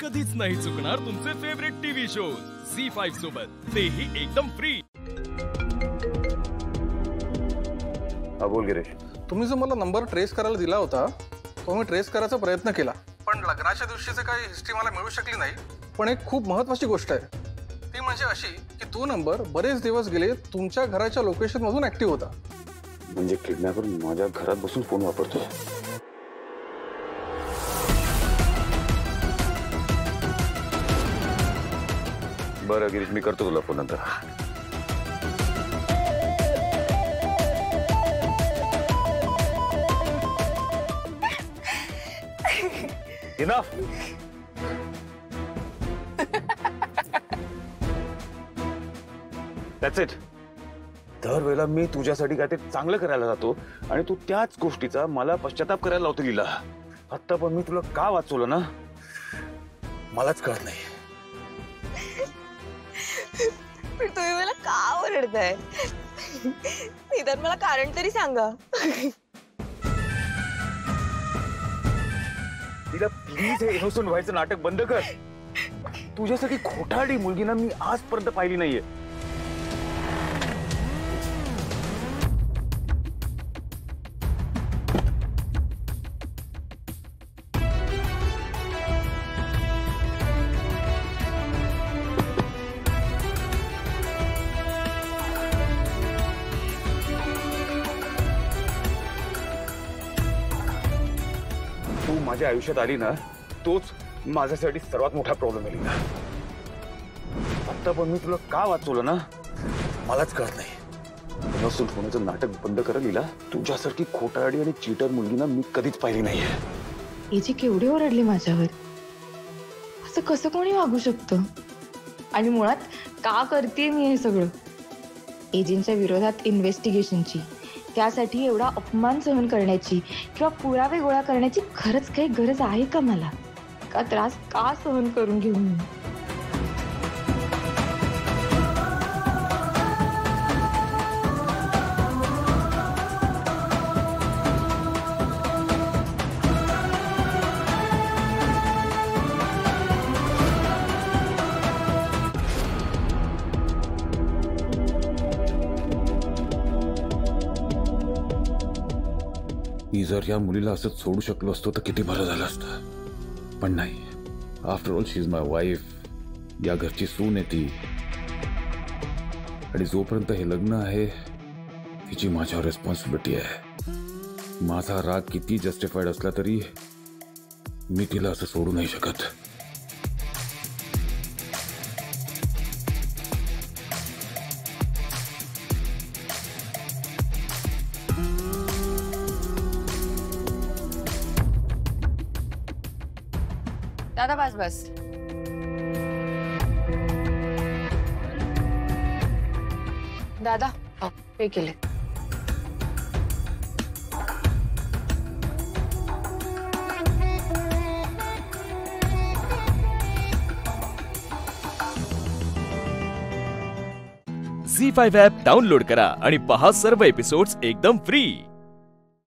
कधीच नाही चुकणार तुमचे फेवरेट टीव्ही शोज झी5 सोबत, तेही एकदम फ्री। बोल गिरीश, तुम्ही जो मला नंबर ट्रेस करायला दिला होता तो मी ट्रेस करायचा प्रयत्न केला, पण लग्नाच्या दिवशीचे काही हिस्ट्री मला मिळू शकली नाही। पण एक खूप महत्त्वाची गोष्ट आहे, ती म्हणजे अशी की तो नंबर बरेच दिवस गेले तुमच्या घराच्या लोकेशन मधून ऍक्टिव्ह होता। म्हणजे किडनॅपर माझ्या घरात बसून फोन वापरतोय। बरं गिरीश, मी करतो तुला फोन नंतर। Enough. That's it. दरवेळेला मी तुझ्यासाठी काय ते चांगलं करायला जातो आणि तू त्याच गोष्टीचा मला पश्चाताप करायला लावतो लीला। आता पण मी तुला का वाचवलं ना मलाच कळत नाही। पण तुम्ही मला का ओरडताय? निदान मला कारण तरी सांगा। तिला प्लीज हे इनोसंट व्हायचं नाटक बंद कर। तुझ्यासाठी खोटारडी मुलगी ना मी आजपर्यंत पाहिली नाहीये। तू माझ्या आयुष्यात आली ना, तोच माझ्यासाठी सर्वात मोठा प्रॉब्लेम आहे लीला। आता पण मी तुला का वाचवलं ना मलाच कळत नाही। नसून होण्याचं नाटक बंद कर लीला। तुझ्यासारखी खोटारडी आणि चीटर मुलगी ना मी कधीच पाहिली नाहीये। एजी केवढे ओरडले माझ्यावर, असं कसं कोणी वागू शकतं? आणि मुळात का करते मी हे सगळं? एजींच्या विरोधात इन्व्हेस्टिगेशनची, त्यासाठी एवढा अपमान सहन करण्याची किंवा पुरावे गोळा करण्याची खरंच काही गरज आहे का मला? का त्रास का सहन करून घेऊ मी? मी जर या मुलीला असंच सोडू शकलो असतो तर किती बरं झालं असतं, पण नाही। After all she is my wife, या घरची सून आहे ती, आणि जोपर्यंत हे लग्न आहे तिची माझ्यावर रिस्पॉन्सिबिलिटी आहे। माझा राग किती जस्टिफाईड असला तरी मी तिला असं सोडू नाही शकत। दादा बस बस। दादा पे केले। झी5 ॲप डाउनलोड करा आणि पहा सर्व एपिसोड्स एकदम फ्री।